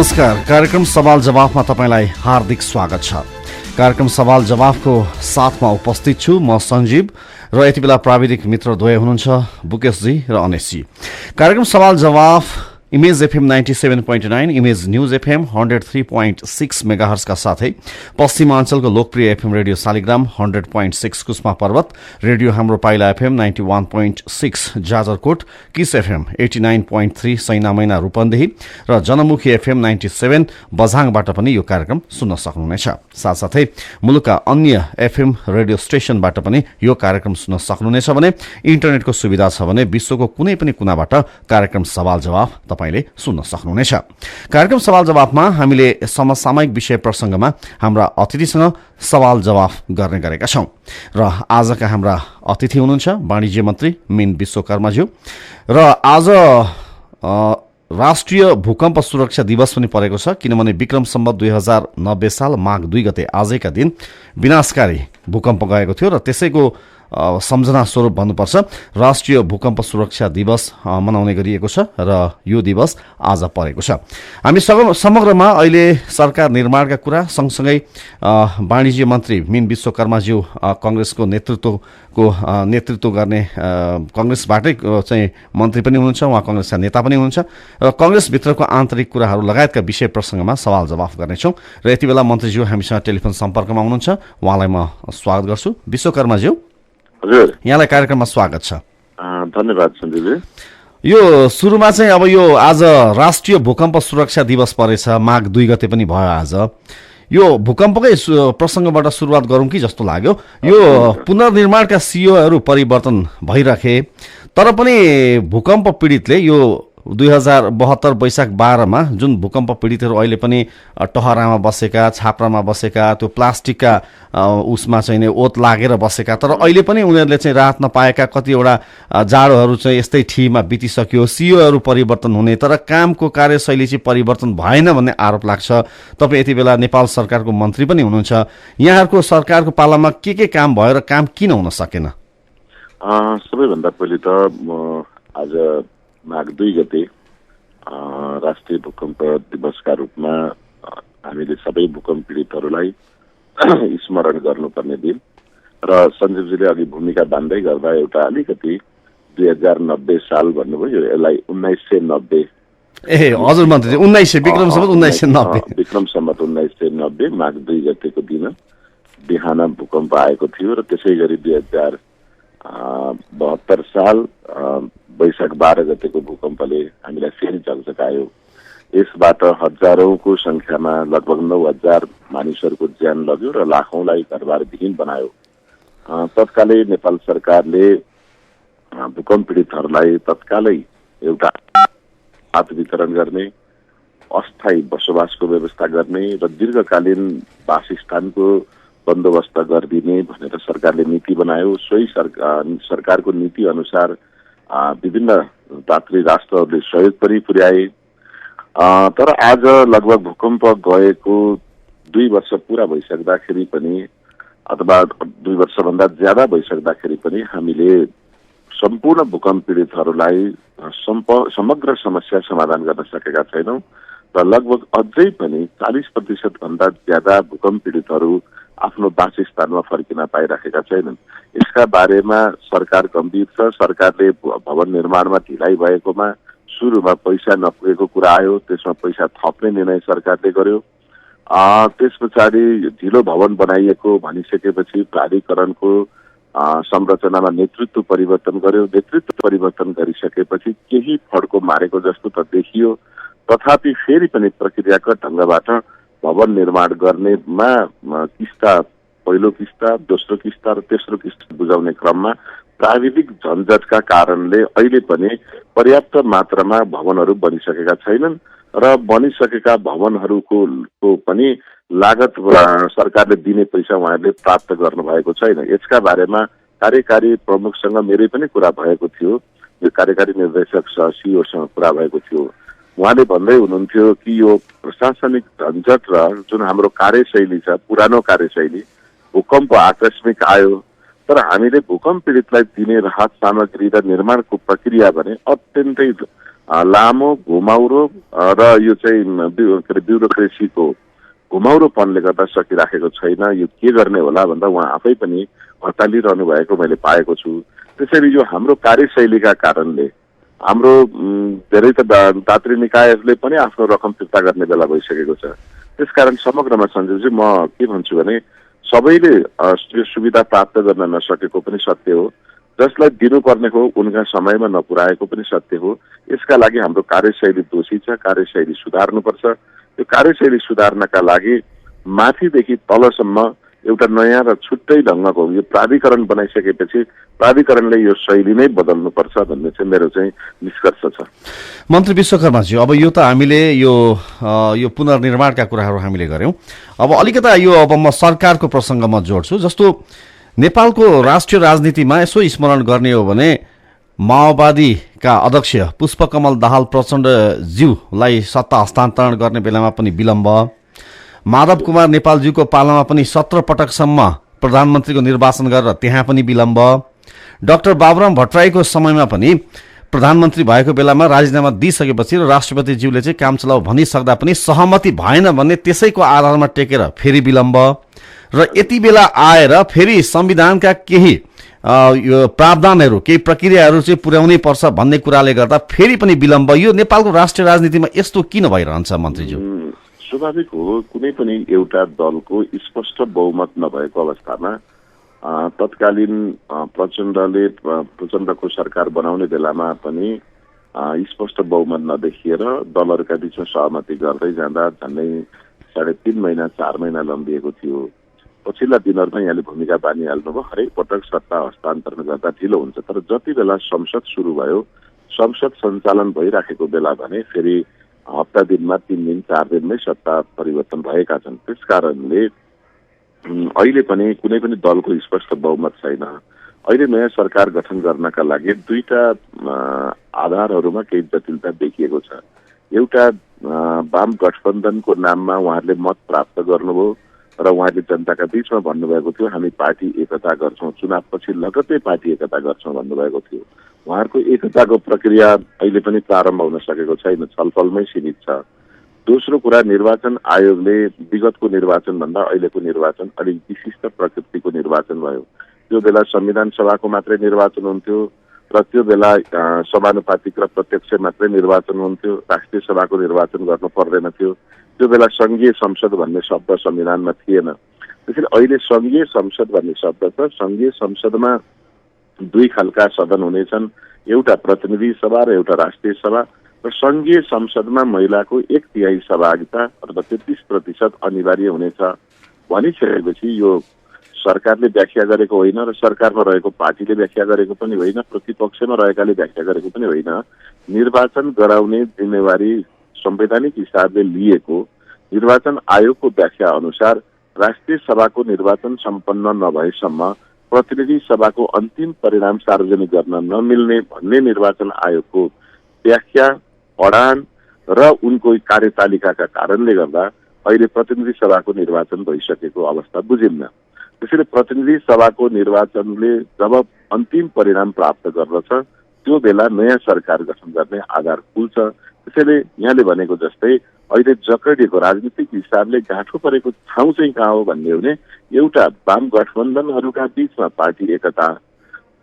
नमस्कार। कार्यक्रम सवाल जवाफमा तपाईलाई हार्दिक स्वागत छ। कार्यक्रम सवाल जवाफको साथमा उपस्थित छु म सञ्जीव र यति बेला प्राविधिक मित्रद्वय हुनुहुन्छ बुकेशजी र अनेशजी। कार्यक्रम सवाल जवाफ image FM 97.9, image news FM 103.6 megahertz का साथै पश्चिमाञ्चलको लोकप्रिय एफएम रेडियो शालिग्राम 100.6 कुस्मा पर्वत, रेडियो हाम्रो पाइला FM 91.6 Jajarkot, kiss FM 89.3 Sainamaina Rupandehi र जनमुखी एफएम 97 बझाङबाट पनि यो कार्यक्रम सुन्न सक्नुहुनेछ। साथसाथै मुलुकका अन्य एफएम रेडियो स्टेशनबाट पनि यो कार्यक्रम सुन्न सक्नुहुनेछ भने इन्टरनेटको सुविधा छ भने विश्वको कुनै पनि कुनाबाट कार्यक्रम सवाल जवाफ तपाईले सुन्न सक्नुहुनेछ। कार्यक्रम सवाल जवाफमा हामीले समसामयिक विषय प्रसंगमा हाम्रा अतिथिसँग सवाल जवाफ गर्ने गरेका छौं र आजका हाम्रा अतिथि हुनुहुन्छ वाणिज्य मन्त्री मीन विश्वकर्माज्यू र आज राष्ट्रिय भूकम्प सुरक्षा दिवस पनि परेको छ, किनभने विक्रम सम्वत 2090 साल माघ 2 गते आजैका दिन विनाशकारी भूकम्प गएको थियो र त्यसैको सम्झना स्वरूप भन्नुपर्छ राष्ट्रिय भूकम्प सुरक्षा दिवस मनाउने गरिएको छ र यो दिवस आज परेको छ। हामी समग्रमा अहिले सरकार निर्माणका कुरा सँगसँगै वाणिज्य मन्त्री मीन विश्वकर्माज्यू कांग्रेसको नेतृत्व गर्ने कांग्रेसबाटै चाहिँ मन्त्री पनि हुनुहुन्छ, उहाँ कांग्रेसका नेता पनि हुनुहुन्छ र कांग्रेसभित्रको आन्तरिक कुराहरू लगायतका विषय प्रसंगमा सवाल जवाफ गर्नेछौँ र यति बेला मन्त्रीज्यू हामीसँग टेलिफोन सम्पर्कमा हुनुहुन्छ। उहाँलाई म स्वागत गर्छु। विश्वकर्माज्यू हजुर, यहाँलाई कार्यक्रममा स्वागत छ। धन्यवाद सञ्जीवजी। यो सुरुमा चाहिँ अब यो आज राष्ट्रिय भूकम्प सुरक्षा दिवस परेछ, माघ 2 गते पनि भयो आज। यो भूकम्पकै प्रसंगबाट सुरुवात गरौँ कि जस्तो लाग्यो। यो पुनर्निर्माणका सीओहरू परिवर्तन भइराखे तर पनि भूकम्प पीडितले यो 2072 वैशाख 12 मा जुन भूकम्प पीडितहरू अहिले पनि टहरामा बसेका, छाप्रामा बसेका, त्यो प्लास्टिकका उसमा चाहिँ ओत लागेर बसेका, तर अहिले पनि उनीहरूले चाहिँ राहत नपाएका कतिवटा जाडोहरू चाहिँ यस्तै ठीमा बितिसक्यो। सीओहरू परिवर्तन हुने तर कामको कार्यशैली चाहिँ परिवर्तन भएन भन्ने आरोप लाग्छ। तपाईँ यति बेला नेपाल सरकारको मन्त्री पनि हुनुहुन्छ, यहाँहरूको सरकारको पालामा के काम भयो र काम किन हुन सकेन? सबैभन्दा पहिले त आज माघ 2 गते राष्ट्रिय भूकम्प दिवसका रूपमा हामीले सबै भूकम्प पीडितहरूलाई स्मरण गर्नुपर्ने दिन र सञ्जीवजीले अघि भूमिका बाँध्दै गर्दा एउटा अलिकति 2090 साल भन्नुभयो, यसलाई 1990 हजुर मन्त्री 1900 विक्रम सम्वत 1990 माघ 2 गतेको दिन बिहान भूकम्प आएको थियो र त्यसै गरी 2072 साल वैशाख 12 गतेको भूकम्पले हामीलाई फेरि झकझकायो। यसबाट हजारौंको संख्यामा लगभग 9000 मानिसहरूको ज्यान लग्यो र लाखौंलाई घरबार विहीन बनायो। तत्कालै नेपाल सरकारले भूकम्प पीडितहरूलाई तत्कालै एउटा हात वितरण गर्ने, अस्थायी बसोबासको व्यवस्था गर्ने र दीर्घकालीन वासस्थानको बन्दोबस्त गरिदिने भनेर सरकारले नीति बनायो। सोही सरकारको नीति अनुसार विभिन्न दात्री राष्ट्रहरूले सहयोग पनि पुर्याए। तर आज लगभग भूकम्प गएको 2 वर्ष पूरा भइसक्दाखेरि पनि अथवा 2 वर्षभन्दा ज्यादा भइसक्दाखेरि पनि हामीले सम्पूर्ण भूकम्प पीडितहरूलाई समग्र समस्या समाधान गर्न सकेका छैनौँ र लगभग अझै पनि 40% भन्दा ज्यादा भूकम्प पीडितहरू आफ्नो वासस्थानमा फर्किन पाइराखेका छैनन्। यसका बारेमा सरकार गम्भीर छ। सरकारले भवन निर्माणमा ढिलाइ भएकोमा सुरुमा पैसा नपुगेको कुरा आयो, त्यसमा पैसा थप्ने निर्णय सरकारले गर्यो। त्यस पछाडि ढिलो भवन बनाइएको भनिसकेपछि प्राधिकरणको संरचनामा नेतृत्व परिवर्तन गर्यो। नेतृत्व परिवर्तन गरिसकेपछि केही फड्को मारेको जस्तो त देखियो, तथापि फेरि पनि प्रक्रियाको ढङ्गबाट भवन निर्माण गर्नेमा किस्ता, पहिलो किस्ता, दोस्रो किस्ता र तेस्रो किस्ता बुझाउने क्रममा प्राविधिक झन्झटका कारणले अहिले पनि पर्याप्त मात्रामा भवनहरू बनिसकेका छैनन् र बनिसकेका भवनहरूको पनि लागत सरकारले दिने पैसा उहाँहरूले प्राप्त गर्नुभएको छैन। यसका बारेमा कार्यकारी प्रमुखसँग मेरै पनि कुरा भएको थियो, यो कार्यकारी निर्देशक सीओसँग कुरा भएको थियो। उहाँले भन्दै हुनुहुन्थ्यो कि यो प्रशासनिक झन्झट र जुन हाम्रो कार्यशैली छ, पुरानो कार्यशैली, भूकम्प आकस्मिक आयो तर हामीले भूकम्प पीडितलाई दिने राहत सामग्री र निर्माणको प्रक्रिया भने अत्यन्तै लामो घुमाउरो र यो चाहिँ ब्युरोक्रेसीको घुमाउरोपनले गर्दा सकिराखेको छैन। यो के गर्ने होला भन्दा उहाँ आफै पनि हतालिरहनु भएको मैले पाएको छु। त्यसैले यो हाम्रो कार्यशैलीका कारणले हाम्रो धेरै त दात्री निकायहरूले पनि आफ्नो रकम फिर्ता गर्ने बेला भइसकेको छ। त्यसकारण समग्रमा सञ्जीवजी म के भन्छु भने सबैले यो सुविधा प्राप्त गर्न नसकेको पनि सत्य हो। जसलाई दिनुपर्ने हो उनका समयमा नपुर्याएको पनि सत्य हो। यसका लागि हाम्रो कार्यशैली दोषी छ, कार्यशैली सुधार्नुपर्छ। यो कार्यशैली सुधार्नका लागि माथिदेखि तलसम्म एउटा नयाँ र छुट्टै ढङ्गको यो प्राधिकरण बनाइसकेपछि प्राधिकरणले यो शैली नै बदल्नुपर्छ भन्ने चाहिँ मेरो चाहिँ निष्कर्ष छ। मन्त्री विश्वकर्माजी, अब यो त हामीले यो पुनर्निर्माणका कुराहरू हामीले गर्यौं। अब अलिकता यो अब म सरकारको प्रसङ्गमा जोड्छु। जस्तो नेपालको राष्ट्रिय राजनीतिमा यसो स्मरण गर्ने हो भने माओवादीका अध्यक्ष पुष्पकमल दाहाल प्रचण्ड ज्यूलाई सत्ता हस्तान्तरण गर्ने बेलामा पनि विलम्ब, माधव कुमार नेपालज्यूको पालामा पनि 17 पटकसम्म प्रधानमन्त्रीको निर्वाचन गरेर त्यहाँ पनि विलम्ब, डाक्टर बाबुराम भट्टराईको समयमा पनि प्रधानमन्त्री भएको बेलामा राजीनामा दिइसकेपछि र राष्ट्रपतिज्यूले चाहिँ काम चलाऊ भनिसक्दा पनि सहमति भएन भन्ने त्यसैको आधारमा टेकेर फेरि विलम्ब र यति बेला आएर फेरि संविधानका केही यो प्रावधानहरू केही प्रक्रियाहरू चाहिँ पुर्याउनै पर्छ भन्ने कुराले गर्दा फेरि पनि विलम्ब। यो नेपालको राष्ट्रिय राजनीतिमा यस्तो किन भइरहन्छ मन्त्रीज्यू? स्वाभाविक हो। कुनै पनि एउटा दलको स्पष्ट बहुमत नभएको अवस्थामा तत्कालीन प्रचण्डको सरकार बनाउने बेलामा पनि स्पष्ट बहुमत नदेखिएर दलहरूका बीचमा सहमति गर्दै जाँदा झन्डै 3.5 महिना 4 महिना लम्बिएको थियो। पछिल्ला दिनहरूमा यहाँले भूमिका बानिहाल्नुभयो। हरेक पटक सत्ता हस्तान्तरण गर्दा ढिलो हुन्छ। तर जति बेला संसद सुरु भयो, संसद सञ्चालन भइराखेको बेला भने फेरि हप्ता दिनमा 3 दिन 4 दिनमै सत्ता परिवर्तन भएका छन्। त्यस कारणले अहिले पनि कुनै पनि दलको स्पष्ट बहुमत छैन। अहिले नयाँ सरकार गठन गर्नका लागि दुईटा आधारहरूमा केही जटिलता देखिएको छ। एउटा वाम गठबन्धनको नाममा उहाँहरूले मत प्राप्त गर्नुभयो र उहाँले जनताका बीचमा भन्नुभएको थियो हामी पार्टी एकता गर्छौँ, चुनावपछि लगत्तै पार्टी एकता गर्छौँ भन्नुभएको थियो। उहाँहरूको एकताको प्रक्रिया अहिले पनि प्रारम्भ हुन सकेको छैन, छलफलमै सीमित छ। दोस्रो कुरा, निर्वाचन आयोगले विगतको निर्वाचन भन्दा अहिलेको निर्वाचन अलिक विशिष्ट प्रकृतिको निर्वाचन भयो। त्यो बेला संविधान सभाको मात्रै निर्वाचन हुन्थ्यो र त्यो बेला समानुपातिक र प्रत्यक्ष मात्रै निर्वाचन हुन्थ्यो। राष्ट्रिय सभाको निर्वाचन गर्नु पर्दैन थियो। त्यो बेला संघीय संसद भन्ने शब्द संविधानमा थिएन। त्यसैले अहिले संघीय संसद भन्ने शब्द छ। संघीय संसदमा दुई खालका सदन हुनेछन्, एउटा प्रतिनिधि सभा र एउटा राष्ट्रिय सभा। र संघीय संसदमा महिलाको 1/3 सहभागिता अथवा 33% अनिवार्य हुनेछ भनिसकेपछि यो सरकारले व्याख्या गरेको होइन र सरकारमा रहेको पार्टीले व्याख्या गरेको पनि होइन, प्रतिपक्षमा रहेकाले व्याख्या गरेको पनि होइन। निर्वाचन गराउने जिम्मेवारी संवैधानिक हिसाबले लिएको निर्वाचन आयोगको व्याख्या अनुसार राष्ट्रिय सभाको निर्वाचन सम्पन्न नभएसम्म प्रतिनिधि सभाको अन्तिम परिणाम सार्वजनिक गर्न नमिल्ने भन्ने निर्वाचन आयोगको व्याख्या अडान र उनको कार्यतालिकाका कारणले गर्दा अहिले प्रतिनिधि सभाको निर्वाचन भइसकेको अवस्था बुझिन्न। त्यसैले प्रतिनिधि सभाको निर्वाचनले जब अन्तिम परिणाम प्राप्त गर्दछ त्यो बेला नयाँ सरकार गठन गर्ने आधार खुल्छ। त्यसैले यहाँले भनेको जस्तै अहिले जकडिएको राजनीतिक हिसाबले गाँठो परेको ठाउँ चाहिँ कहाँ हो भन्ने हो भने एउटा वाम गठबन्धनहरूका बीचमा पार्टी एकता,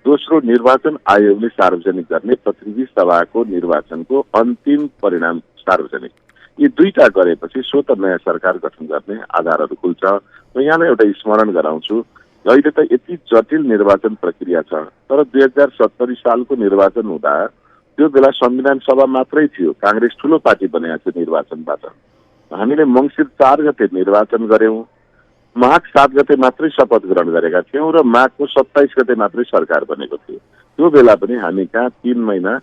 दोस्रो निर्वाचन आयोगले सार्वजनिक गर्ने प्रतिनिधि सभाको निर्वाचनको अन्तिम परिणाम सार्वजनिक। यी दुईटा गरेपछि स्वतः नयाँ सरकार गठन गर्ने आधारहरू खुल्छ। म यहाँलाई एउटा स्मरण गराउँछु, अहिले त यति जटिल निर्वाचन प्रक्रिया छ, तर 2070 सालको निर्वाचन हुँदा त्यो बेला संविधान सभा मात्रै थियो। कांग्रेस ठुलो पार्टी बनेको थियो निर्वाचनबाट। हामीले मङ्सिर 4 गते निर्वाचन गर्यौं, माघ 7 गते मात्रै शपथ ग्रहण गरेका थियौं र माघको 27 गते मात्रै सरकार बनेको थियो। त्यो बेला पनि हामी कहाँ 3 महिना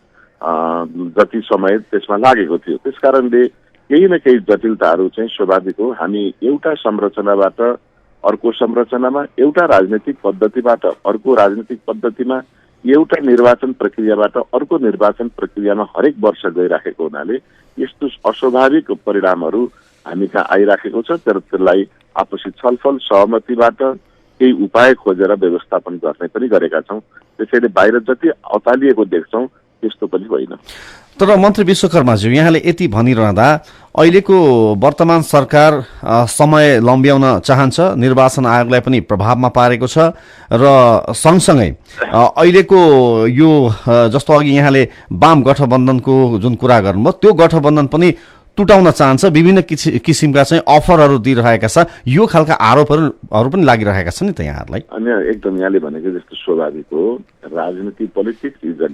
जति समय त्यसमा लागेको थियो। त्यसकारणले केही न केही जटिलताहरू चाहिँ स्वाभाविक हो। हामी एउटा संरचनाबाट अर्को संरचनामा, एउटा राजनीतिक पद्धतिबाट अर्को राजनीतिक पद्धतिमा, एउटा निर्वाचन प्रक्रियाबाट अर्को निर्वाचन प्रक्रियामा हरेक वर्ष गइराखेको हुनाले यस्तो अस्वाभाविक परिणामहरू हामी कहाँ आइराखेको छ। तर त्यसलाई आपसी छलफल सहमतिबाट केही उपाय खोजेर व्यवस्थापन गर्ने पनि गरेका छौँ। त्यसैले बाहिर जति अतालिएको देख्छौँ त्यस्तो पनि होइन। तर मन्त्री विश्वकर्माज्यू, यहाँले यति भनिरहँदा अहिलेको वर्तमान सरकार समय लम्ब्याउन चाहन्छ, निर्वाचन आयोगलाई पनि प्रभावमा पारेको छ र सँगसँगै अहिलेको यो जस्तो अघि यहाँले वाम गठबन्धनको जुन कुरा गर्नुभयो त्यो गठबन्धन पनि टुटाउन चाहन्छ, विभिन्न किसिमका चाहिँ अफरहरू दिइरहेका छ, यो खालका आरोपहरू पनि लागिरहेका छन् नि त यहाँहरूलाई। अनि एकदम यहाँले भनेको जस्तो स्वाभाविक हो, राजनीति पोलिटिक्स इज अ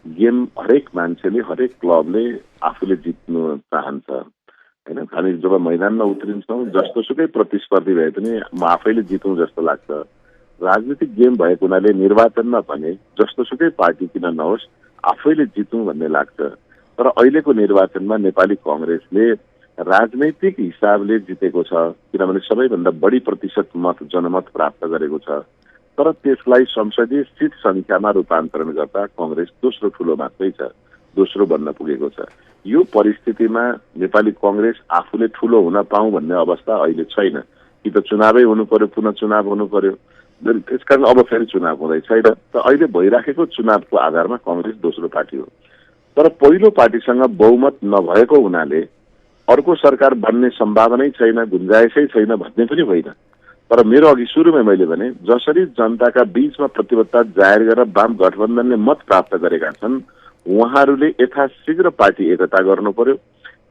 गेम हरेक मान्छेले हरेक क्लबले आफूले जित्नु चाहन्छ होइन। हामी जब मैदानमा उत्रिन्छौँ जस्तोसुकै प्रतिस्पर्धी भए पनि म आफैले जितौँ जस्तो लाग्छ। राजनीतिक गेम भएको हुनाले निर्वाचनमा भने जस्तोसुकै पार्टी किन नहोस् आफैले जितौँ भन्ने लाग्छ। तर अहिलेको निर्वाचनमा नेपाली कांग्रेसले राजनैतिक हिसाबले जितेको छ, किनभने सबैभन्दा बढी प्रतिशत जनमत प्राप्त गरेको छ। तर त्यसलाई संसदीय सीट संख्यामा रूपान्तरण गर्दा कांग्रेस दोस्रो ठूलो मात्रै छ, दोस्रो बन्न पुगेको छ। यो परिस्थितिमा नेपाली कांग्रेस आफूले ठूलो हुन पाऊँ भन्ने अवस्था अहिले छैन। कि त चुनावै हुनु पर्यो, पुनः चुनाव हुनु पर्यो, त्यसकारण अब फेरि चुनाव हुँदै छैन। त अहिले भइराखेको चुनावको आधारमा कांग्रेस दोस्रो पार्टी हो। तर पहिलो पार्टीसँग बहुमत नभएको हुनाले अर्को सरकार बन्ने सम्भावनै छैन, गुन्जाइसै छैन भन्ने पनि होइन। तर मेरो अघि सुरुमै मैले भने जसरी जनताका बीचमा प्रतिबद्धता जाहेर गरेर वाम गठबन्धनले मत प्राप्त गरेका छन्, उहाँहरूले यथाशीघ्र पार्टी एकता गर्नु पर्यो,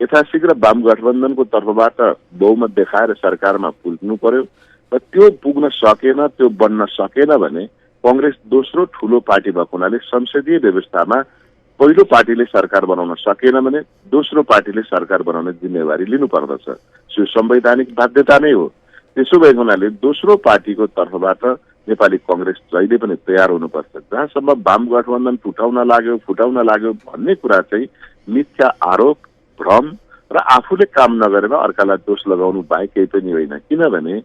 यथाशीघ्र वाम गठबन्धनको तर्फबाट बहुमत देखाएर सरकारमा पुग्नु पर्यो। र त्यो पुग्न सकेन, त्यो बन्न सकेन भने कांग्रेस दोस्रो ठूलो पार्टी भएको हुनाले संसदीय व्यवस्थामा पहिलो पार्टीले सरकार बनाउन सकेन भने दोस्रो पार्टीले सरकार बनाउने जिम्मेवारी लिनुपर्दछ। यो संवैधानिक बाध्यता नै हो। त्यसो भएको हुनाले दोस्रो पार्टीको तर्फबाट नेपाली कांग्रेस जहिले पनि तयार हुनुपर्छ। जहाँसम्म वाम गठबन्धन फुटाउन लाग्यो भन्ने कुरा चाहिँ मिथ्या आरोप, भ्रम र आफूले काम नगरेर अर्कालाई दोष लगाउनु बाहेक केही पनि होइन। किनभने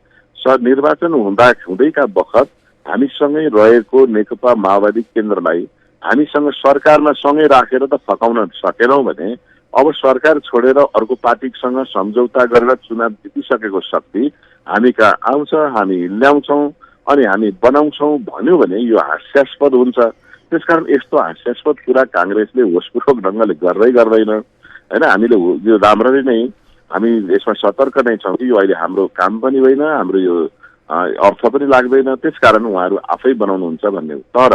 निर्वाचन हुँदैका बखत हामीसँगै रहेको नेकपा माओवादी केन्द्रलाई हामीसँग सरकारमा सँगै राखेर त फकाउन सकेनौँ भने अब सरकार छोडेर अर्को पार्टीसँग सम्झौता गरेर चुनाव जितिसकेको शक्ति हामी कहाँ आउँछ, हामी ल्याउँछौँ अनि हामी बनाउँछौँ भन्यो भने यो हास्यास्पद हुन्छ। त्यसकारण यस्तो हास्यास्पद कुरा कांग्रेसले होसपूर्वक ढङ्गले गर्दैन होइन। हामीले यो राम्ररी नै हामी यसमा सतर्क नै छौँ कि यो अहिले हाम्रो काम पनि होइन, हाम्रो यो अर्थ पनि लाग्दैन, त्यसकारण उहाँहरू आफै बनाउनुहुन्छ भन्ने। तर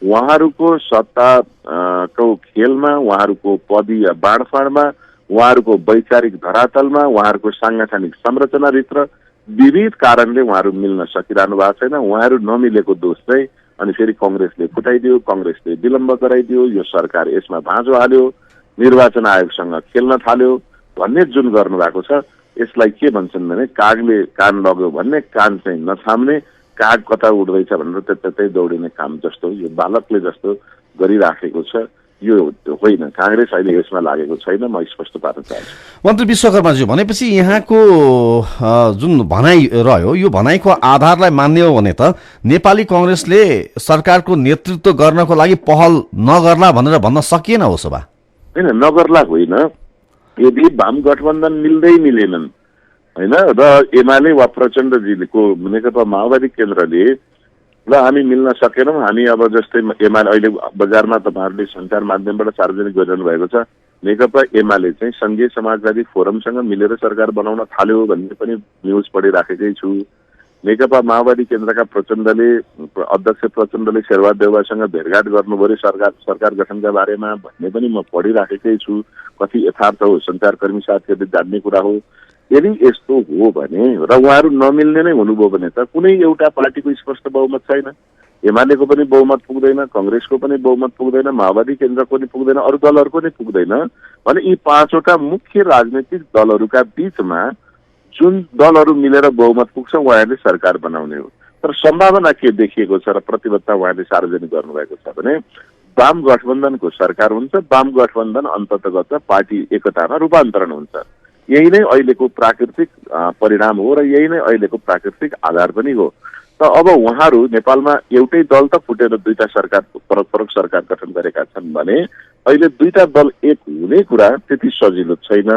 उहाँहरूको सत्ताको खेलमा, उहाँहरूको पदीय बाँडफाँडमा, उहाँहरूको वैचारिक धरातलमा, उहाँहरूको सांगठनिक संरचनाभित्र विविध कारणले उहाँहरू मिल्न सकिरहनु भएको छैन। उहाँहरू नमिलेको दोष चाहिँ अनि फेरि कांग्रेसले फुटाइदियो, कांग्रेसले विलम्ब गराइदियो, यो सरकार यसमा भाँजो हाल्यो, निर्वाचन आयोगसँग खेल्न थाल्यो भन्ने जुन गर्नुभएको छ, यसलाई के भन्छन् भने कागले कान लग्यो भन्ने, कान चाहिँ नछाम्ने, काग कता उड्दैछ भनेर त्यतै दौडिने काम जस्तो यो बालकले जस्तो गरिराखेको छ। यो होइन, कांग्रेस अहिले यसमा लागेको छैन, म स्पष्ट पार्न चाहन्छु। मन्त्री विश्वकर्माज्यू, भनेपछि यहाँको जुन भनाइ रह्यो यो भनाइको आधारलाई मान्ने हो भने त नेपाली कांग्रेसले सरकारको नेतृत्व गर्नको लागि पहल नगर्ला भनेर भन्न सकिएन हो सभा? होइन, नगर्ला होइन। यदि वाम गठबन्धन मिलेनन् होइन र एमाले वा प्रचण्डजीको नेकपा माओवादी केन्द्रले ल हामी मिल्न सकेनौँ, हामी अब जस्तै एमाले अहिले बजारमा तपाईँहरूले सञ्चार माध्यमबाट सार्वजनिक गरिरहनु भएको छ, नेकपा एमाले चाहिँ संघीय समाजवादी फोरमसँग मिलेर सरकार बनाउन थाल्यो भन्ने पनि न्युज पढिराखेकै छु। नेकपा माओवादी केन्द्रका अध्यक्ष प्रचण्डले शेरबहादुर देउवासँग भेटघाट गर्नुभयो सरकार गठनका बारेमा भन्ने पनि म पढिराखेकै छु। कति यथार्थ हो सञ्चारकर्मी साथीहरूले जान्ने कुरा हो। यदि यस्तो हो भने र उहाँहरू नमिल्ने नै हुनुभयो भने त कुनै एउटा पार्टीको स्पष्ट बहुमत छैन। एमालेको पनि बहुमत पुग्दैन, कांग्रेसको पनि बहुमत पुग्दैन, माओवादी केन्द्रको पनि पुग्दैन, अरू दलहरूको पनि पुग्दैन भने यी पाँचवटा मुख्य राजनैतिक दलहरूका बीचमा जुन दलहरू मिलेर बहुमत पुग्छ उहाँहरूले सरकार बनाउने हो। तर सम्भावना के देखिएको छ र प्रतिबद्धता उहाँले सार्वजनिक गर्नुभएको छ भने वाम गठबन्धनको सरकार हुन्छ, वाम गठबन्धन अन्ततगत पार्टी एकतामा रूपान्तरण हुन्छ। यही नै अहिलेको प्राकृतिक परिणाम हो र यही नै अहिलेको प्राकृतिक आधार पनि हो। त अब उहाँहरू नेपालमा एउटै दल त फुटेर दुईटा सरकार फरक सरकार गठन गरेका छन् भने अहिले दुईटा दल एक हुने कुरा त्यति सजिलो छैन।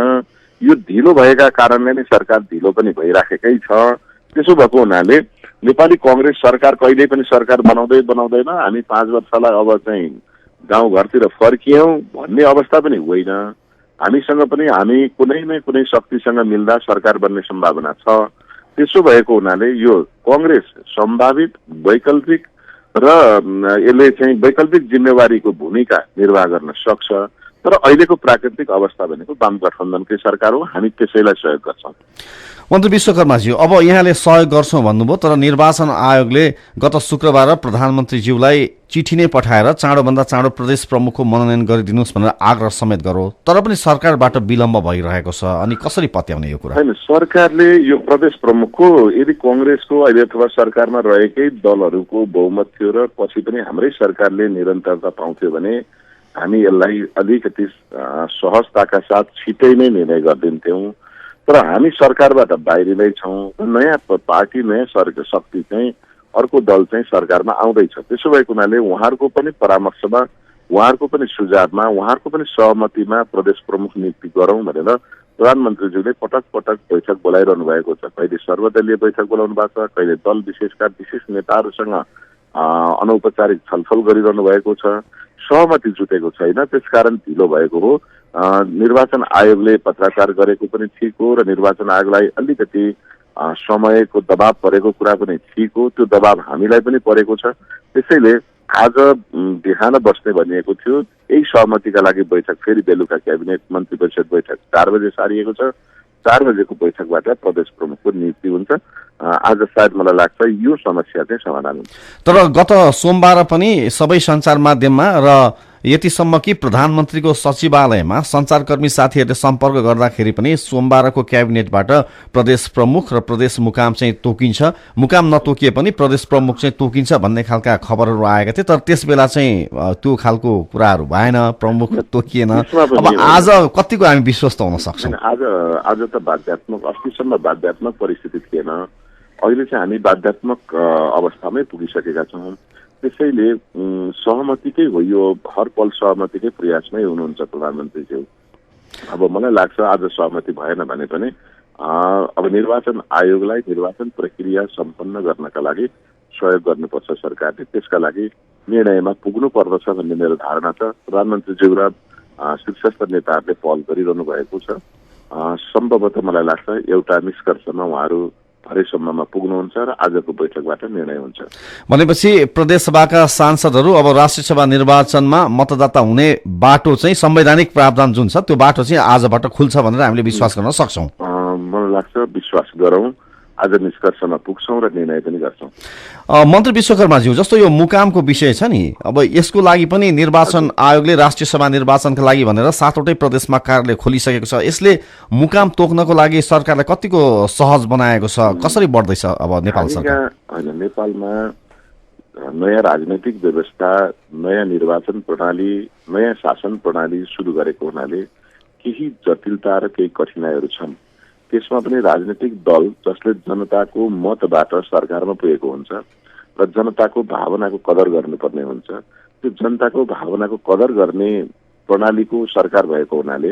यो ढिलो भएका कारणले नै सरकार ढिलो पनि भइराखेकै छ। त्यसो भएको हुनाले नेपाली कांग्रेस सरकार कहिल्यै पनि सरकार बनाउँदैन। हामी 5 वर्षलाई अब चाहिँ गाउँघरतिर फर्कियौँ भन्ने अवस्था पनि होइन। हामीसँग पनि हामी कुनै न कुनै शक्तिसँग मिल्दा सरकार बन्ने सम्भावना छ। त्यसो भएको हुनाले यो कांग्रेस सम्भावित वैकल्पिक र यसले चाहिँ वैकल्पिक जिम्मेवारीको भूमिका निर्वाह गर्न सक्छ। तर अहिलेको प्राकृतिक अवस्था भनेको वाम गठबन्धनकै सरकार हो, हामी त्यसैलाई सहयोग गर्छौँ। मन्त्री विश्वकर्माज्यू, अब यहाँले सहयोग गर्छौँ भन्नुभयो, तर निर्वाचन आयोगले गत शुक्रबार प्रधानमन्त्रीज्यूलाई चिठी नै पठाएर चाँडोभन्दा चाँडो प्रदेश प्रमुखको मनोनयन गरिदिनुहोस् भनेर आग्रह समेत गरो, तर पनि सरकारबाट विलम्ब भइरहेको छ। अनि कसरी पत्याउने यो कुरा? हैन, सरकारले यो प्रदेश प्रमुखको यदि कांग्रेसको अहिले अथवा सरकारमा रहेकै दलहरूको बहुमत थियो र पछि पनि हाम्रै सरकारले निरन्तरता पाउँथ्यो भने हामी यसलाई अलिकति सहजताका साथ छिटै नै निर्णय गरिदिन्थ्यौँ। तर हामी सरकारबाट बाहिरिँदै छौँ। नयाँ पार्टी, नयाँ शक्ति चाहिँ अर्को दल चाहिँ सरकारमा आउँदैछ। त्यसो भएको हुनाले उहाँहरूको पनि परामर्शमा, उहाँहरूको पनि सुझावमा, उहाँहरूको पनि सहमतिमा प्रदेश प्रमुख नियुक्ति गरौँ भनेर प्रधानमन्त्रीज्यूले पटक पटक बैठक बोलाइरहनु भएको छ। कहिले सर्वदलीय बैठक बोलाउनु भएको छ, कहिले दल विशेषका विशेष नेताहरूसँग अनौपचारिक छलफल गरिरहनु भएको छ। सहमति जुटेको छैन, त्यसकारण ढिलो भएको हो। निर्वाचन आयोगले पत्राचार गरेको पनि ठिक हो र निर्वाचन आयोगलाई अलिकति समयको दबाव परेको कुरा पनि ठिक हो। त्यो दबाव हामीलाई पनि परेको छ। त्यसैले आज बिहान बस्ने भनिएको थियो। यही सहमतिका लागि बैठक फेरि बेलुका क्याबिनेट मन्त्री परिषद बैठक 4 बजे सारिएको छ। 4 बजेको बैठकबाट प्रदेश प्रमुखको नियुक्ति हुन्छ। आज सायद मलाई लाग्छ यो समस्या चाहिँ समाधान हुन्छ। तर गत सोमबार पनि सबै सञ्चार माध्यममा र यतिसम्म कि प्रधानमन्त्रीको सचिवालयमा सञ्चारकर्मी साथीहरूले सम्पर्क गर्दाखेरि पनि सोमबारको क्याबिनेटबाट प्रदेश प्रमुख र प्रदेश मुकाम चाहिँ तोकिन्छ, मुकाम नतोकिए पनि प्रदेश प्रमुख चाहिँ तोकिन्छ भन्ने खालका खबरहरू आएका थिए। तर त्यस बेला चाहिँ त्यो खालको कुराहरू भएन, प्रमुख तोकिएन। अब आज कतिको हामी विश्वस्त हुन सक्छौँ? आज त बाध्यात्मक, अस्तिसम्म बाध्यात्मक परिस्थिति थिएन। अहिले चाहिँ हामी बाध्यात्मक अवस्थामै पुगिसकेका छौँ। त्यसैले सहमतिकै हो, यो हर पल सहमतिकै प्रयासमै हुनुहुन्छ प्रधानमन्त्रीज्यू। अब मलाई लाग्छ आज सहमति भएन भने पनि अब निर्वाचन आयोगलाई निर्वाचन प्रक्रिया सम्पन्न गर्नका लागि सहयोग गर्नुपर्छ सरकारले। त्यसका लागि निर्णयमा पुग्नु पर्दछ भन्ने मेरो धारणा छ। प्रधानमन्त्रीज्यू र शीर्षस्थ नेताहरूले पहल गरिरहनु भएको छ। सम्भवतः मलाई लाग्छ एउटा निष्कर्षमा उहाँहरू हरेसम्ममा पुग्नुहुन्छ र आजको बैठकबाट निर्णय हुन्छ। भनेपछि प्रदेशसभाका सांसदहरू अब राष्ट्रिय सभा निर्वाचनमा मतदाता हुने बाटो चाहिँ संवैधानिक प्रावधान जुन छ त्यो बाटो चाहिँ आजबाट खुल्छ भनेर हामीले विश्वास गर्न सक्छौँ। मलाई लाग्छ विश्वास गरौँ, आज निष्कर्षमा पुग्छौँ र निर्णय पनि गर्छौँ। मन्त्री विश्वकर्माज्यू, जस्तो यो मुकामको विषय छ नि, अब यसको लागि पनि निर्वाचन आयोगले राष्ट्रिय सभा निर्वाचनका लागि भनेर 7वटै प्रदेशमा कार्यालय खोलिसकेको छ। यसले मुकाम तोक्नको लागि सरकारलाई कतिको सहज बनाएको छ? कसरी बढ्दैछ अब नेपाल सरकार? नेपालमा नयाँ राजनैतिक व्यवस्था, नयाँ निर्वाचन प्रणाली, नयाँ शासन प्रणाली सुरु गरेको हुनाले केही जटिलता र केही कठिनाइहरू छन्। त्यसमा पनि राजनीतिक दल जसले जनताको मतबाट सरकारमा पुगेको हुन्छ र जनताको भावनाको कदर गर्नुपर्ने हुन्छ, त्यो जनताको भावनाको कदर गर्ने प्रणालीको सरकार भएको हुनाले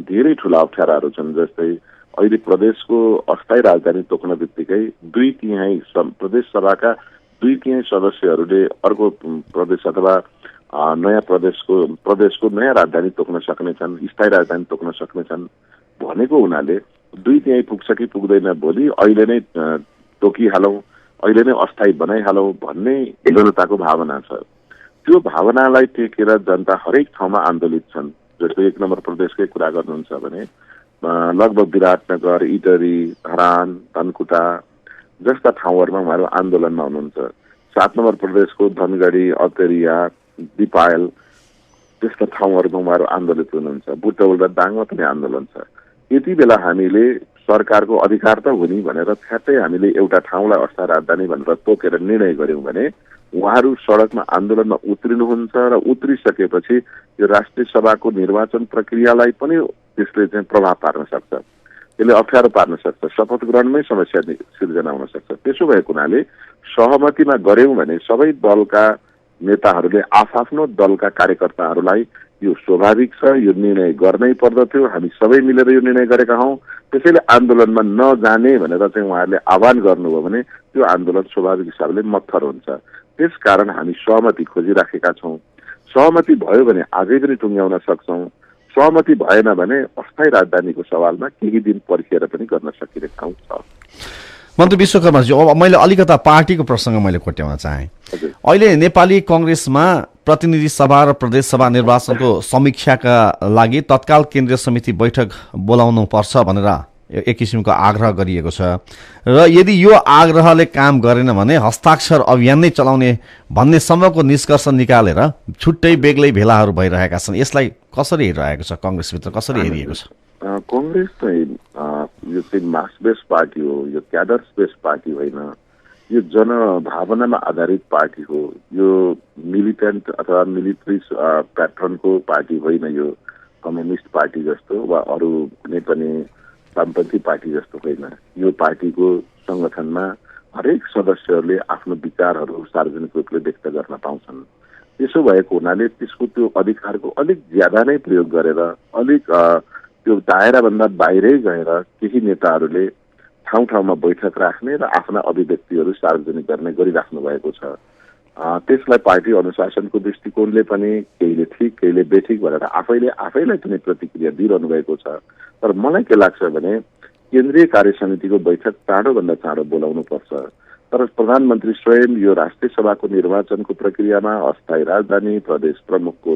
धेरै ठुला अप्ठ्याराहरू छन्। जस्तै अहिले प्रदेशको अस्थायी राजधानी तोक्न बित्तिकै 2/3 प्रदेश सभाका 2/3 सदस्यहरूले अर्को प्रदेश अथवा नयाँ प्रदेशको नयाँ राजधानी तोक्न सक्नेछन्, स्थायी राजधानी तोक्न सक्नेछन् भनेको हुनाले 2/3 पुग्छ कि पुग्दैन भोलि अहिले नै तोकिहालौँ, अहिले नै अस्थायी बनाइहालौँ भन्ने जनताको भावना छ। त्यो भावनालाई टेकेर जनता हरेक ठाउँमा आन्दोलित छन्। जस्तो 1 नम्बर प्रदेशकै कुरा गर्नुहुन्छ भने लगभग विराटनगर, इटरी, धरान, धनकुटा जस्ता ठाउँहरूमा उहाँहरू आन्दोलनमा हुनुहुन्छ। 7 नम्बर प्रदेशको धनगढी, अतरिया, दिपायल त्यस्ता ठाउँहरूमा उहाँहरू आन्दोलित हुनुहुन्छ। बुटौल र दाङमा पनि आन्दोलन छ। यति बेला हामीले सरकारको अधिकार त हुने भनेर ठ्याट्टै हामीले एउटा ठाउँलाई अस्थायी राजधानी भनेर तोकेर निर्णय गर्यौँ भने उहाँहरू सडकमा आन्दोलनमा उत्रिनुहुन्छ र उत्रिसकेपछि यो राष्ट्रिय सभाको निर्वाचन प्रक्रियालाई पनि त्यसले चाहिँ प्रभाव पार्न सक्छ, त्यसले अप्ठ्यारो पार्न सक्छ, शपथ ग्रहणमै समस्या सिर्जना हुन सक्छ। त्यसो भएको हुनाले सहमतिमा गर्यौँ भने सबै दलका नेताहरूले आफ्आफ्नो दलका कार्यकर्ताहरूलाई यो स्वाभाविक छ, यो निर्णय गर्नै पर्दथ्यो, हामी सबै मिलेर यो निर्णय गरेका हौँ, त्यसैले आन्दोलनमा नजाने भनेर चाहिँ उहाँहरूले आह्वान गर्नुभयो भने त्यो आन्दोलन स्वाभाविक हिसाबले मत्थर हुन्छ। त्यसकारण हामी सहमति खोजिराखेका छौँ। सहमति भयो भने आजै पनि टुङ्ग्याउन सक्छौँ, सहमति भएन भने अस्थायी राजधानीको सवालमा केही दिन पर्खिएर पनि गर्न सकिने ठाउँ छ। मन्त्री विश्वकर्माजी, अब मैले अलिकता पार्टीको प्रसङ्ग मैले कोट्याउन चाहेँ। अहिले नेपाली कङ्ग्रेसमा प्रतिनिधि सभा र प्रदेश सभा निर्वाचनको समीक्षाका लागि तत्काल केन्द्रीय समिति बैठक बोलाउनु पर्छ भनेर एक किसिमको आग्रह गरिएको छ र यदि यो आग्रहले काम गरेन भने हस्ताक्षर अभियान नै चलाउने भन्ने सम्मको निष्कर्ष निकालेर छुट्टै बेग्लै भेलाहरू भइरहेका छन्। यसलाई कसरी हेरिरहेको छ कङ्ग्रेसभित्र, कसरी हेरिएको छ? कङ्ग्रेस चाहिँ यो चाहिँ मास बेस्ड पार्टी हो, यो क्याडर्स बेस्ड पार्टी होइन, यो जनभावनामा आधारित पार्टी हो, यो मिलिटेन्ट अथवा मिलिट्री प्याटर्नको पार्टी होइन, यो कम्युनिस्ट पार्टी जस्तो वा अरू कुनै पनि वामपन्थी पार्टी जस्तो होइन। यो पार्टीको सङ्गठनमा हरेक सदस्यहरूले आफ्नो विचारहरू सार्वजनिक रूपले व्यक्त गर्न पाउँछन्। त्यसो भएको हुनाले त्यसको त्यो अधिकारको अलिक ज्यादा नै प्रयोग गरेर अलिक त्यो दायराभन्दा बाहिरै गएर केही नेताहरूले ठाउँ ठाउँमा बैठक राख्ने र आफ्ना अभिव्यक्तिहरू सार्वजनिक गर्ने गरिराख्नु भएको छ। त्यसलाई पार्टी अनुशासनको दृष्टिकोणले पनि केहीले ठिक केहीले बेठिक भनेर आफैलाई पनि प्रतिक्रिया दिइरहनु भएको छ। तर मलाई के लाग्छ भने केन्द्रीय कार्य समितिको बैठक चाँडोभन्दा चाँडो बोलाउनु पर्छ। तर प्रधानमन्त्री स्वयं यो राष्ट्रिय सभाको निर्वाचनको प्रक्रियामा अस्थायी राजधानी, प्रदेश प्रमुखको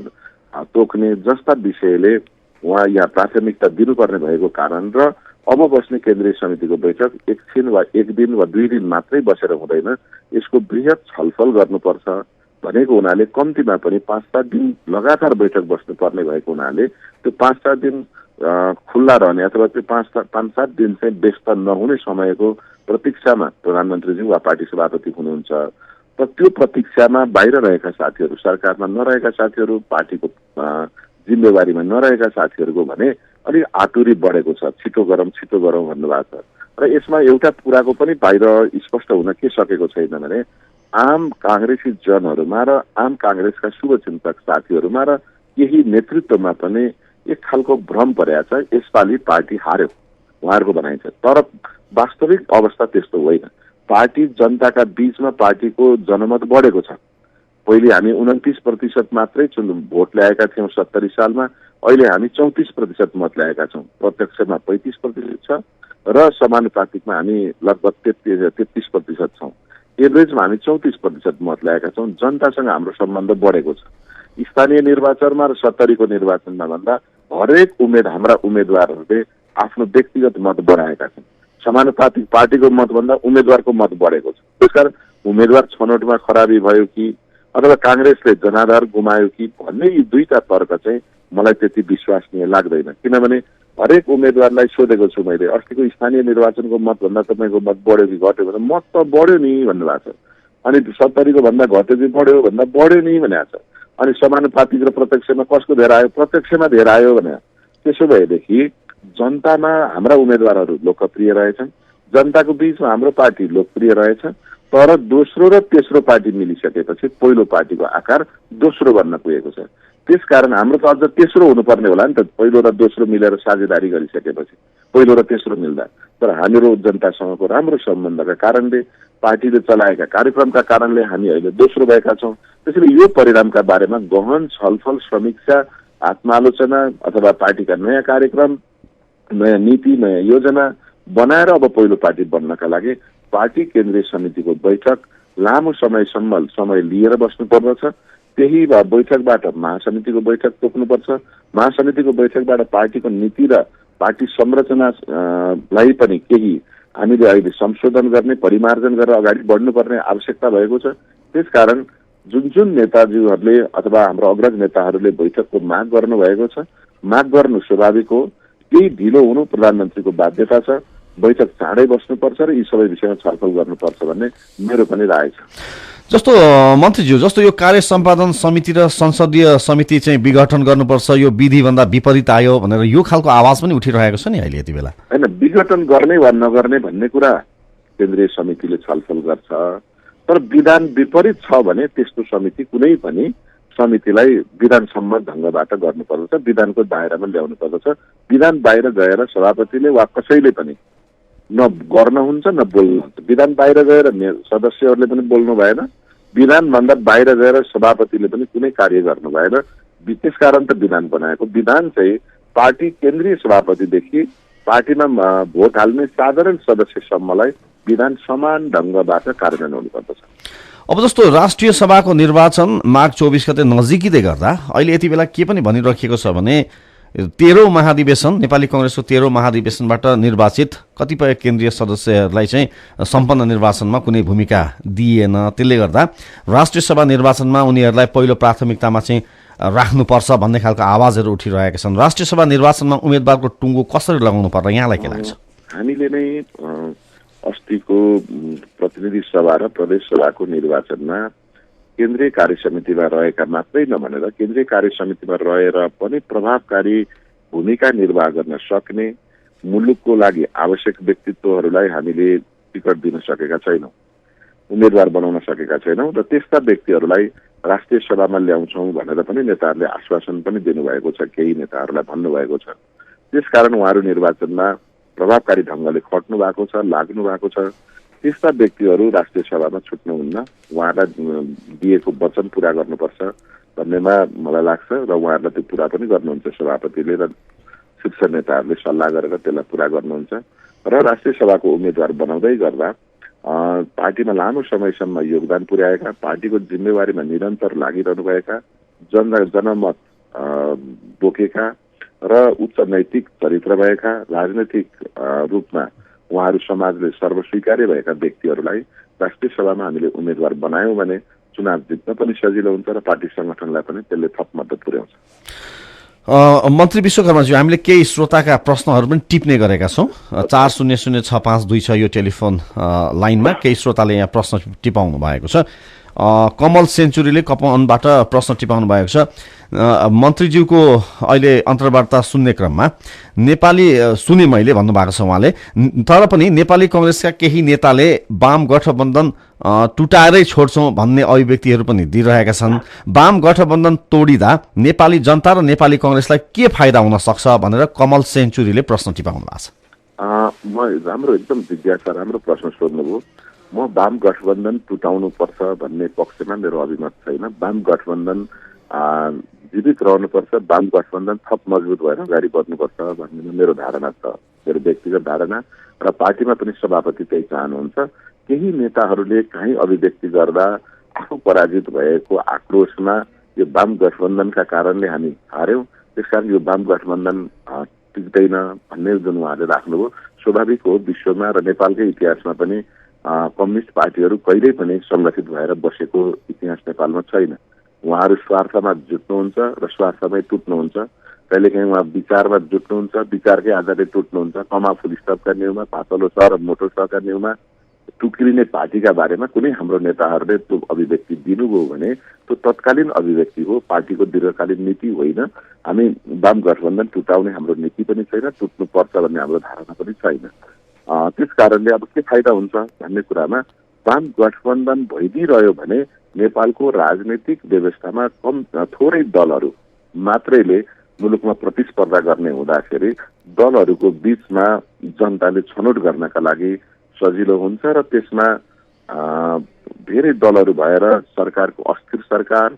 तोक्ने जस्ता विषयले उहाँ यहाँ प्राथमिकता दिनुपर्ने भएको कारण र अब बस्ने केन्द्रीय समितिको बैठक एकछिन वा एक दिन वा 2 दिन मात्रै बसेर हुँदैन, यसको बृहत छलफल गर्नुपर्छ भनेको हुनाले कम्तीमा पनि 5-7 दिन लगातार बैठक बस्नुपर्ने भएको हुनाले त्यो 5-7 दिन खुल्ला रहने अथवा त्यो 5-7 दिन चाहिँ व्यस्त नहुने समयको प्रतीक्षामा प्रधानमन्त्रीज्यू वा पार्टी सभापति हुनुहुन्छ। तर त्यो प्रतीक्षामा बाहिर रहेका साथीहरू, सरकारमा नरहेका साथीहरू, पार्टीको जिम्मेवारीमा नरहेका साथीहरूको भने अलिक आतुरी बढेको छ, छिटो गरौँ भन्नुभएको छ। र यसमा एउटा कुराको पनि बाहिर स्पष्ट हुन के सकेको छैन भने आम काङ्ग्रेसी जनहरूमा र आम काङ्ग्रेसका शुभचिन्तक साथीहरूमा र केही नेतृत्वमा पनि एक खालको भ्रम परेको छ, यसपालि पार्टी हार्यो उहाँहरूको भनाइ छ। तर वास्तविक अवस्था त्यस्तो होइन। पार्टी जनताका बीचमा पार्टीको जनमत बढेको छ। पहिले हामी 29% मात्रै भोट ल्याएका थियौँ 70 सालमा, अहिले हामी 34% मत ल्याएका छौँ। प्रत्यक्षमा 35% छ र समानुपातिकमा हामी लगभग 33% छौँ। एभरेजमा हामी 34% मत ल्याएका छौँ। जनतासँग हाम्रो सम्बन्ध बढेको छ। स्थानीय निर्वाचनमा र 70 को निर्वाचनमा भन्दा हरेक हाम्रा उम्मेद्वारहरूले आफ्नो व्यक्तिगत मत बढाएका छन्। समानुपातिक पार्टीको मतभन्दा उम्मेद्वारको मत बढेको छ। त्यसकारण उम्मेद्वार छनौटमा खराबी भयो कि अथवा काङ्ग्रेसले जनाधार गुमायो कि भन्ने यी दुईटा तर्क चाहिँ मलाई त्यति विश्वसनीय लाग्दैन। किनभने हरेक उम्मेद्वारलाई सोधेको छु मैले, अस्तिको स्थानीय निर्वाचनको मतभन्दा तपाईँको मत बढ्यो कि घट्यो भने मत त बढ्यो नि भन्नुभएको छ। अनि 70 को भन्दा घट्यो कि बढ्यो भन्दा बढ्यो नि भनेको छ। अनि समानुपातिक र प्रत्यक्षमा कसको धेर आयो? प्रत्यक्षमा धेर आयो भने त्यसो भएदेखि जनतामा हाम्रा उम्मेद्वारहरू लोकप्रिय रहेछन्, जनताको बीचमा हाम्रो पार्टी लोकप्रिय रहेछ। तर दोस्रो र तेस्रो पार्टी मिलिसकेपछि पहिलो पार्टीको आकार दोस्रो बन्न पुगेको छ। त्यसकारण हाम्रो त अझ तेस्रो हुनुपर्ने होला नि त, पहिलो र दोस्रो मिलेर साझेदारी गरिसकेपछि पहिलो र तेस्रो मिल्दा। तर हामीहरू जनतासँगको राम्रो सम्बन्धका कारणले, पार्टीले चलाएका कार्यक्रमका कारणले हामी अहिले दोस्रो भएका छौँ। त्यसैले यो परिणामका बारेमा गहन छलफल, समीक्षा, आत्मालोचना अथवा पार्टीका नयाँ कार्यक्रम, नयाँ नीति, नयाँ योजना बनाएर अब पहिलो पार्टी बन्नका लागि पार्टी केन्द्रीय समितिको बैठक लामो समय लिएर बस्नु पर्दछ। त्यही बैठकबाट महासमितिको बैठक तोक्नुपर्छ। महासमितिको बैठकबाट पार्टीको नीति र पार्टी संरचनालाई पनि केही हामीले अहिले संशोधन गर्ने, परिमार्जन गरेर अगाडि बढ्नुपर्ने आवश्यकता भएको छ। त्यसकारण जुन नेताजीहरूले अथवा हाम्रो अग्रज नेताहरूले बैठकको माग गर्नुभएको छ, माग गर्नु स्वाभाविक हो। केही ढिलो हुनु प्रधानमन्त्रीको बाध्यता छ। बैठक चाँडै बस्नुपर्छ र यी सबै विषयमा छलफल गर्नुपर्छ भन्ने मेरो पनि राय छ। जस्तो मन्त्रीज्यू, जस्तो यो कार्य सम्पादन समिति र संसदीय समिति चाहिँ विघटन गर्नुपर्छ, यो विधिभन्दा विपरीत आयो भनेर यो खालको आवाज पनि उठिरहेको छ नि अहिले यति बेला। होइन, विघटन गर्ने वा नगर्ने भन्ने कुरा केन्द्रीय समितिले छलफल गर्छ। तर विधान विपरीत छ भने त्यस्तो समिति कुनै पनि समितिलाई विधान सम्मत ढङ्गबाट गर्नुपर्दछ, विधानको दायरामा ल्याउनु पर्दछ। विधान बाहिर गएर सभापतिले वा कसैले पनि न गर्न हुन्छ न बोल्नु हुन्छ। विधान बाहिर गएर सदस्यहरूले पनि बोल्नु भएन, विधानभन्दा बाहिर गएर सभापतिले पनि कुनै कार्य गर्नु भएन। त्यसकारण त विधान बनाएको। विधान चाहिँ पार्टी केन्द्रीय सभापतिदेखि पार्टीमा भोट हाल्ने साधारण सदस्यसम्मलाई विधान समान ढङ्गबाट कार्यान्वयन हुनुपर्दछ। अब जस्तो राष्ट्रिय सभाको निर्वाचन माघ 24 गते नजिकै गर्दा अहिले यति बेला के पनि भनिराखिएको छ भने 13औं महाधिवेशन नेपाली कांग्रेसको 13औं महाधिवेशनबाट निर्वाचित कतिपय केन्द्रीय सदस्यहरूलाई चाहिँ सम्पन्न निर्वाचनमा कुनै भूमिका दिइएन। त्यसले गर्दा राष्ट्रिय सभा निर्वाचनमा उनीहरूलाई पहिलो प्राथमिकतामा चाहिँ राख्नुपर्छ भन्ने खालको आवाजहरू उठिरहेका छन्। राष्ट्रिय सभा निर्वाचनमा उम्मेदवारको टुङ्गो कसरी लगाउनु पर्ला यहाँलाई के लाग्छ? हामीले नै अस्तिको प्रतिनिधि सभा र प्रदेश सभाको निर्वाचनमा केन्द्रीय कार्य समितिमा रहेका मात्रै नभनेर केन्द्रीय कार्य समितिमा रहेर पनि प्रभावकारी भूमिका निर्वाह गर्न सक्ने मुलुकको लागि आवश्यक व्यक्तित्वहरूलाई हामीले टिकट दिन सकेका छैनौँ, उम्मेदवार बनाउन सकेका छैनौँ र त्यस्ता व्यक्तिहरूलाई राष्ट्रिय सभामा ल्याउँछौँ भनेर पनि नेताहरूले आश्वासन पनि दिनुभएको छ, केही नेताहरूलाई भन्नुभएको छ। त्यसकारण उहाँहरू निर्वाचनमा प्रभावकारी ढङ्गले खट्नु भएको छ, लाग्नु भएको छ। त्यस्ता व्यक्तिहरू राष्ट्रिय सभामा छुट्नुहुन्न, उहाँलाई दिएको वचन पूरा गर्नुपर्छ भन्नेमा मलाई लाग्छ र उहाँहरूलाई त्यो पूरा पनि गर्नुहुन्छ सभापतिले र शीर्ष नेताहरूले सल्लाह गरेर त्यसलाई पूरा गर्नुहुन्छ। र राष्ट्रिय सभाको उम्मेदवार बनाउँदै गर्दा पार्टीमा लामो समयसम्म योगदान पुर्याएका, पार्टीको जिम्मेवारीमा निरन्तर लागिरहनुभएका, जनमत बोकेका र उच्च नैतिक चरित्र भएका, राजनैतिक रूपमा उहाँहरू समाजले सर्वस्वीकार्य भएका व्यक्तिहरूलाई राष्ट्रिय सभामा हामीले उम्मेदवार बनायौँ भने चुनाव जित्न पनि सजिलो हुन्छ र पार्टी संगठनलाई पनि त्यसले थप मद्दत पुर्याउँछ। मन्त्री विश्वकर्माज्यू, हामीले केही श्रोताका प्रश्नहरू पनि टिप्ने गरेका छौँ। 400652 छ यो टेलिफोन लाइनमा। केही श्रोताले यहाँ प्रश्न टिपाउनु भएको छ। कमल सेन्चुरीले कपनबाट प्रश्न टिपाउनु भएको छ। मन्त्रीज्यूको अहिले अन्तर्वार्ता सुन्ने क्रममा नेपाली सुने मैले भन्नुभएको छ उहाँले, तर पनि नेपाली कांग्रेसका केही नेताले वाम गठबन्धन टुटाएरै छोड्छौँ भन्ने अभिव्यक्तिहरू पनि दिइरहेका छन्। वाम गठबन्धन तोडिँदा नेपाली जनता र नेपाली कांग्रेसलाई के फाइदा हुन सक्छ भनेर कमल सेन्चुरीले प्रश्न टिपाउनु भएको छ। म राम्रो एकदम जिज्ञासा राम्रो प्रश्न सोध्नुभयो। म वाम गठबन्धन टुटाउनु पर्छ भन्ने पक्षमा मेरो अभिमत छैन। वाम गठबन्धन जीवित रहनुपर्छ, वाम गठबन्धन थप मजबुत भएर अगाडि बढ्नुपर्छ भन्ने मेरो धारणा छ, मेरो व्यक्तिगत धारणा। र पार्टीमा पनि सभापति त्यही चाहनुहुन्छ। केही नेताहरूले कहीँ अभिव्यक्ति गर्दा आफू पराजित भएको आक्रोशमा यो वाम गठबन्धनका कारणले हामी हार्यौँ, त्यसकारण यो वाम गठबन्धन टिक्दैन भन्ने जुन उहाँले राख्नुभयो स्वाभाविक हो। विश्वमा र नेपालकै इतिहासमा पनि कम्युनिस्ट पार्टीहरू कहिल्यै पनि सङ्गठित भएर बसेको इतिहास नेपालमा छैन। उहाँहरू स्वार्थमा जुट्नुहुन्छ र स्वार्थमै टुट्नुहुन्छ। कहिलेकाहीँ उहाँ विचारमा जुट्नुहुन्छ, विचारकै आधारले टुट्नुहुन्छ। कमा फुल स्टपका न्युमा, पातलो छ र मोटो छका न्युमा टुक्रिने पार्टीका बारेमा कुनै हाम्रो नेताहरूले त्यो अभिव्यक्ति दिनुभयो भने त्यो तत्कालीन अभिव्यक्ति हो, पार्टीको दीर्घकालीन नीति होइन। हामी वाम गठबन्धन टुटाउने हाम्रो नीति पनि छैन, टुट्नुपर्छ भन्ने हाम्रो धारणा पनि छैन। त्यस कारणले अब के फाइदा हुन्छ भन्ने कुरामा वाम गठबन्धन भइदिइरह्यो भने नेपालको राजनैतिक व्यवस्थामा थोरै दलहरू मात्रैले मुलुकमा प्रतिस्पर्धा गर्ने हुँदाखेरि दलहरूको बीचमा जनताले छनौट गर्नका लागि सजिलो हुन्छ र त्यसमा धेरै दलहरू भएर सरकारको अस्थिर सरकार,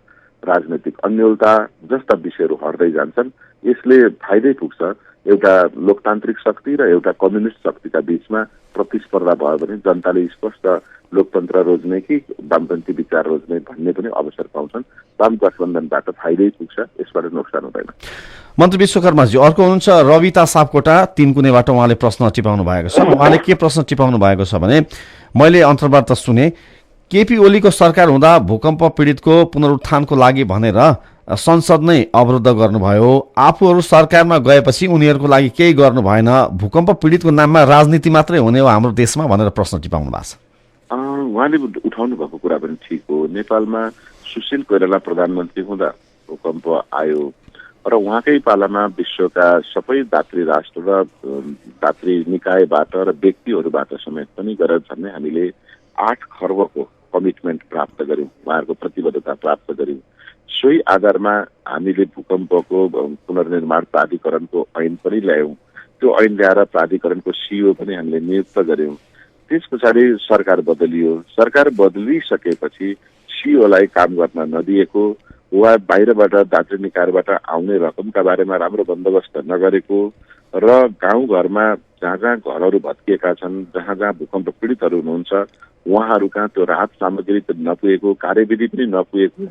राजनैतिक अन्योलता जस्ता विषयहरू हट्दै जान्छन्। यसले फाइदै पुग्छ। एउटा लोकतान्त्रिक शक्ति र एउटा कम्युनिस्ट शक्तिका बीचमा प्रतिस्पर्धा भयो भने जनताले स्पष्ट लोकतन्त्र रोज्ने कि वामपन्थी विचार रोज्ने भन्ने पनि अवसर पाउँछन्। वाम गठबन्धनबाट फाइदै पुग्छ, यसबाट नोक्सान हुँदैन। मन्त्री विश्वकर्माजी, अर्को हुनुहुन्छ रविता सापकोटा, तीनकुनेबाट उहाँले प्रश्न टिपाउनु भएको छ। उहाँले के प्रश्न टिपाउनु भएको छ भने, मैले अन्तर्वार्ता सुने केपी ओलीको सरकार हुँदा भूकम्प पीडितको पुनरुत्थानको लागि भनेर संसद नै अवरुद्ध गर्नुभयो। आफूहरू सरकारमा गएपछि उनीहरूको लागि केही गर्नु भएन। भूकम्प पीडितको नाममा राजनीति मात्रै हुने हो हाम्रो देशमा भनेर प्रश्न टिपाउनु भएको छ। उहाँले उठाउनु भएको कुरा पनि ठिक हो। नेपालमा सुशील कोइराला प्रधानमन्त्री हुँदा भूकम्प आयो र उहाँकै पालामा विश्वका सबै दात्री राष्ट्र र दात्री निकायबाट र व्यक्तिहरूबाट समेत पनि गरेर झन्डै हामीले 8 खर्बको कमिटमेन्ट प्राप्त गर्यौँ, उहाँहरूको प्रतिबद्धता प्राप्त गर्यौँ। सोही आधारमा हामीले भूकम्पको पुनर्निर्माण प्राधिकरणको ऐन पनि ल्यायौँ। त्यो ऐन ल्याएर प्राधिकरणको सिइओ पनि हामीले नियुक्त गर्यौँ। त्यस पछाडि सरकार बदलियो। सरकार बदलिसकेपछि सिओलाई काम गर्न नदिएको वा बाहिरबाट दार्जिलिङ निकायबाट आउने रकमका बारेमा राम्रो बन्दोबस्त नगरेको र गाउँघरमा जहाँ जहाँ घरहरू भत्किएका छन्, जहाँ जहाँ भूकम्प पीडितहरू हुनुहुन्छ उहाँहरू कहाँ त्यो राहत सामग्री नपुगेको, कार्यविधि पनि नपुगेको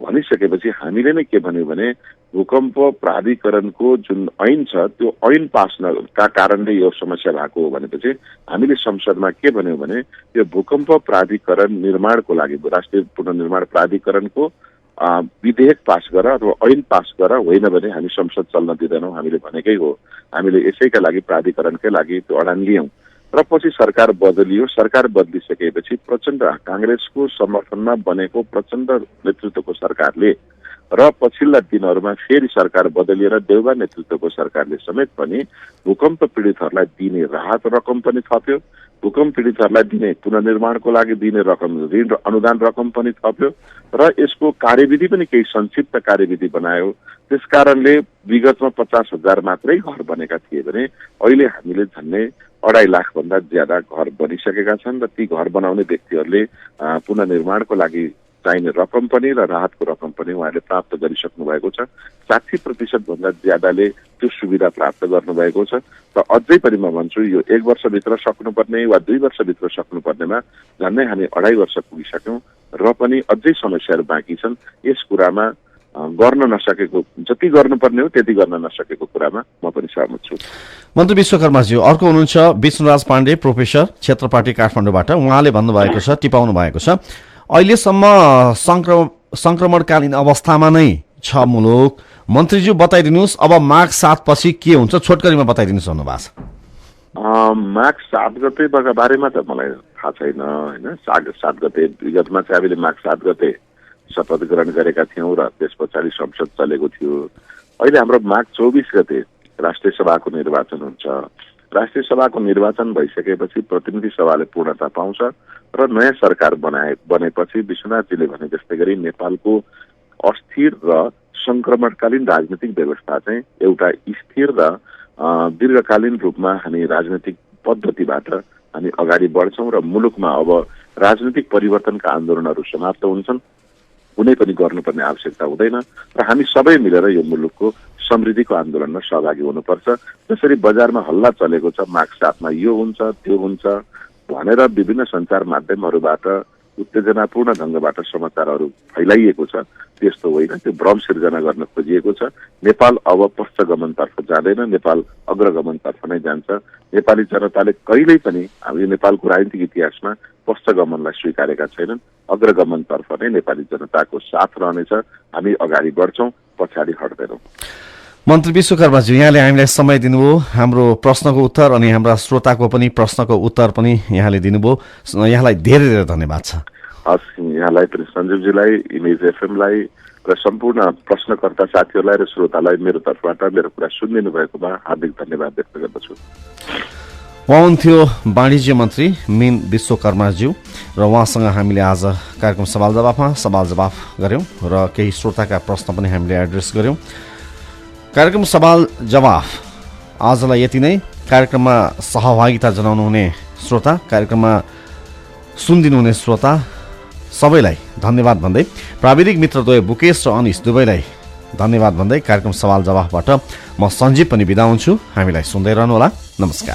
भनिसकेपछि हामीले नै के भन्यौँ भने भूकम्प प्राधिकरणको जुन ऐन छ त्यो ऐन पास नका कारणले यो समस्या भएको हो भनेपछि हामीले संसदमा के भन्यौँ भने यो भूकम्प प्राधिकरण निर्माणको लागि राष्ट्रिय पुनर्निर्माण प्राधिकरणको विधेयक पास गर अथवा ऐन पास गर, होइन भने हामी संसद चल्न दिँदैनौँ हामीले भनेकै हो। हामीले यसैका लागि प्राधिकरणकै लागि त्यो अडान लियौँ र पछि सरकार बदलियो। सरकार बदलिसकेपछि प्रचण्ड काङ्ग्रेसको समर्थनमा बनेको प्रचण्ड नेतृत्वको सरकारले र पछिल्ला दिनहरूमा फेरि सरकार बदलिएर देउबा नेतृत्वको सरकारले समेत पनि भूकम्प पीडितहरूलाई दिने राहत रकम पनि थप्यो, भूकम्प पीडितहरूलाई दिने पुनर्निर्माणको लागि दिने रकम ऋण अनुदान रकम पनि थप्यो र यसको कार्यविधि पनि केही संक्षिप्त कार्यविधि बनायो। त्यसकारणले विगतमा 50,000 मात्रै घर बनेका थिए भने अहिले हामीले झन्डै 2.5 लाख भन्दा ज्यादा घर बनिसकेका छन् र ती घर बनाउने व्यक्तिहरूले पुनर्निर्माणको लागि चाहिने रकम पनि र राहतको रकम पनि उहाँहरूले प्राप्त गरिसक्नु भएको छ। 60% भन्दा ज्यादाले त्यो सुविधा प्राप्त गर्नुभएको छ र अझै पनि म भन्छु यो 1 वर्षभित्र सक्नुपर्ने वा 2 वर्षभित्र सक्नुपर्नेमा झन्डै हामी 2.5 वर्ष पुगिसक्यौँ र पनि अझै समस्याहरू बाँकी छन्। यस कुरामा गर्न नसकेको, जति गर्नुपर्ने हो त्यति गर्न नसकेको कुरामा म पनि सहमत छु। मन्त्री विश्वकर्माज्यू, अर्को हुनुहुन्छ विष्णुराज पाण्डे, प्रोफेसर, क्षेत्र पार्टी काठमाडौँबाट। उहाँले भन्नुभएको छ, टिपाउनु भएको छ, अहिलेसम्म संक्रमणकालीन अवस्थामा नै छ मुलुक। मन्त्रीज्यू बताइदिनुहोस् अब माघ 7 पछि के हुन्छ, छोटकरीमा बताइदिनुहोस् भन्नुभएको छ। माघ 7 गते बारेमा त मलाई थाहा छैन होइन। 7 गते विगतमा चाहिँ हामीले माघ 7 गते शपथ ग्रहण गरेका थियौँ र त्यस पछाडि संसद चलेको थियो। अहिले हाम्रो माघ 24 गते राष्ट्रिय सभाको निर्वाचन हुन्छ। राष्ट्रिय सभाको निर्वाचन भइसकेपछि प्रतिनिधि सभाले पूर्णता पाउँछ र नयाँ सरकार बनेपछि विश्वनाथजीले भने जस्तै गरी नेपालको अस्थिर र संक्रमणकालीन राजनीतिक व्यवस्था चाहिँ एउटा स्थिर र दीर्घकालीन रूपमा हामी राजनीतिक पद्धतिबाट हामी अगाडि बढ्छौँ र मुलुकमा अब राजनीतिक परिवर्तनका आन्दोलनहरू समाप्त हुन्छन्, कुनै पनि गर्नुपर्ने आवश्यकता हुँदैन र हामी सबै मिलेर यो मुलुकको समृद्धिको आन्दोलनमा सहभागी हुनुपर्छ। जसरी बजारमा हल्ला चलेको छ माघ 7 मा यो हुन्छ त्यो हुन्छ भनेर विभिन्न सञ्चार माध्यमहरूबाट उत्तेजनापूर्ण ढङ्गबाट समाचारहरू फैलाइएको छ, त्यस्तो होइन। त्यो भ्रम सिर्जना गर्न खोजिएको छ। नेपाल अब पश्चगमनतर्फ जाँदैन, नेपाल अग्रगमनतर्फ नै जान्छ। नेपाली जनताले कहिल्यै पनि हामी नेपालको राजनीतिक इतिहासमा पश्चगमनलाई स्वीकारेका छैनन्। अग्रगमनतर्फ नै नेपाली जनताको साथ रहनेछ। हामी अगाडि बढ्छौँ, पछाडि हट्दैनौँ। मन्त्री विश्वकर्माज्यू, यहाँले हामीलाई समय दिनुभयो, हाम्रो प्रश्नको उत्तर अनि हाम्रा श्रोताको पनि प्रश्नको उत्तर पनि यहाँले दिनुभयो। यहाँलाई धेरै धेरै धन्यवाद छ। हस्, यहाँलाई पनि सञ्जीवजीलाई, इमेज एफएमलाई र सम्पूर्ण प्रश्नकर्ता साथीहरूलाई र श्रोतालाई मेरो तर्फबाट मेरो कुरा सुनिदिनु भएकोमा हार्दिक धन्यवाद व्यक्त गर्दछु। उहाँ हुन्थ्यो वाणिज्य मन्त्री मीन विश्वकर्माज्यू र उहाँसँग हामीले आज कार्यक्रम सवाल जवाफ गऱ्यौँ र केही श्रोताका प्रश्न पनि हामीले एड्रेस गऱ्यौँ। कार्यक्रम सवाल जवाफ आजलाई यति नै। कार्यक्रममा सहभागिता जनाउनु हुने श्रोता, कार्यक्रममा सुनिदिनुहुने श्रोता सबैलाई धन्यवाद भन्दै, प्राविधिक मित्रद्वय बुकेश र अनिश दुवैलाई धन्यवाद भन्दै कार्यक्रम सवाल जवाफबाट म सञ्जीव पनि बिदा हुन्छु। हामीलाई सुन्दै रहनुहोला। नमस्कार।